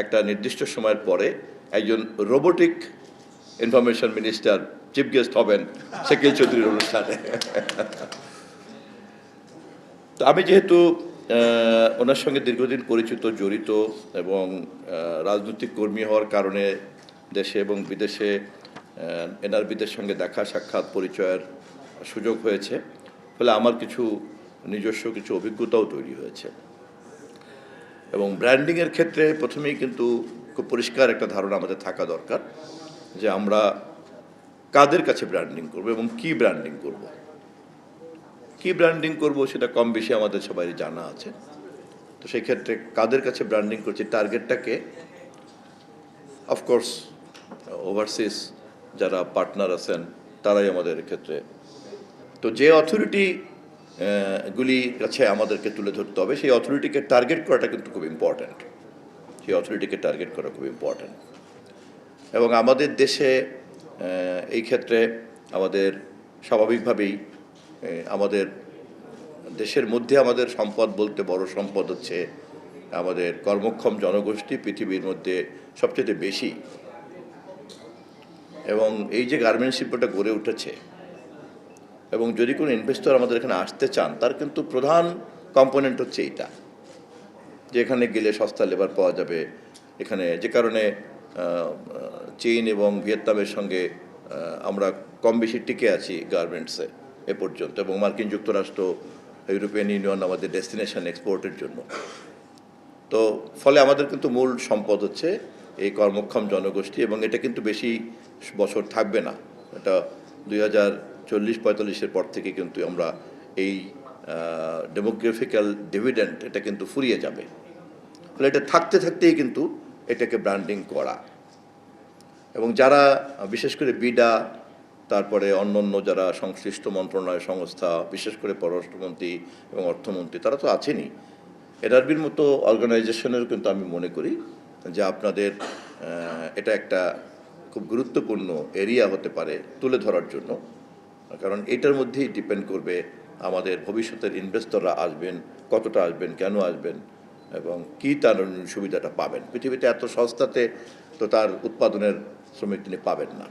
একটা নির্দিষ্ট সময়ের পরে একজন robotic information minister chief guest হবেন শাকিল চৌধুরীর অনুষ্ঠানে। তো আমি যেহেতু ওনার সঙ্গে দীর্ঘদিন পরিচিত, জড়িত এবং রাজনৈতিক কর্মী হওয়ার কারণে দেশে এবং বিদেশে এনআরবিদের সঙ্গে দেখা সাক্ষাৎ পরিচয়ের সুযোগ হয়েছে, ফলে আমার নিজস্ব কিছু অভিজ্ঞতাও তৈরি হয়েছে। এবং ব্র্যান্ডিংয়ের ক্ষেত্রে প্রথমেই কিন্তু খুব পরিষ্কার একটা ধারণা আমাদের থাকা দরকার যে আমরা কাদের কাছে ব্র্যান্ডিং করব এবং কি ব্র্যান্ডিং করব। কি ব্র্যান্ডিং করব সেটা কম বেশি আমাদের সবাই জানা আছে। তো সেই ক্ষেত্রে কাদের কাছে ব্র্যান্ডিং করছি, টার্গেটটাকে অফকোর্স ওভারসিজ যারা পার্টনার আছেন তারাই আমাদের ক্ষেত্রে। তো যে অথরিটি গুলির কাছে আমাদেরকে তুলে ধরতে হবে, সেই অথরিটিকে টার্গেট করাটা কিন্তু খুব ইম্পর্ট্যান্ট। সেই অথরিটিকে টার্গেট করা খুব ইম্পর্ট্যান্ট। এবং আমাদের দেশে এই ক্ষেত্রে আমাদের স্বাভাবিকভাবেই আমাদের দেশের মধ্যে আমাদের সম্পদ বলতে বড় সম্পদ হচ্ছে আমাদের কর্মক্ষম জনগোষ্ঠী, পৃথিবীর মধ্যে সবচেয়ে বেশি। এবং এই যে গার্মেন্টস শিল্পটা গড়ে উঠেছে, এবং যদি কোনো ইনভেস্টর আমাদের এখানে আসতে চান, তার কিন্তু প্রধান কম্পোনেন্ট হচ্ছে এইটা, যে এখানে গেলে সস্তা লেবার পাওয়া যাবে। এখানে যে কারণে চীন এবং ভিয়েতনামের সঙ্গে আমরা কম বেশি টিকে আছি গার্মেন্টসে এ পর্যন্ত, এবং মার্কিন যুক্তরাষ্ট্র, ইউরোপিয়ান ইউনিয়ন আমাদের ডেস্টিনেশন এক্সপোর্টের জন্য। তো ফলে আমাদের কিন্তু মূল সম্পদ হচ্ছে এই কর্মক্ষম জনগোষ্ঠী, এবং এটা কিন্তু বেশি বছর থাকবে না। এটা 2040-45-এর পর থেকে কিন্তু আমরা এই ডেমোগ্রাফিক্যাল ডিভিডেন্ড এটা কিন্তু ফুরিয়ে যাবে। ফলে এটা থাকতে থাকতেই কিন্তু এটাকে ব্র্যান্ডিং করা, এবং যারা বিশেষ করে বিডা, তারপরে অন্য যারা সংশ্লিষ্ট মন্ত্রণালয় সংস্থা, বিশেষ করে পররাষ্ট্রমন্ত্রী এবং অর্থমন্ত্রী, তারা তো আছেনই। এনআরবির মতো অর্গানাইজেশনের কিন্তু আমি মনে করি যে আপনাদের এটা একটা খুব গুরুত্বপূর্ণ এরিয়া হতে পারে তুলে ধরার জন্য। কারণ এটার মধ্যেই ডিপেন্ড করবে আমাদের ভবিষ্যতের ইনভেস্টররা আসবেন, কতটা আসবেন, কেন আসবেন, এবং কী তার সুবিধাটা পাবেন। পৃথিবীতে এত সস্তাতে তো তার উৎপাদনের শ্রমিক তিনি পাবেন না।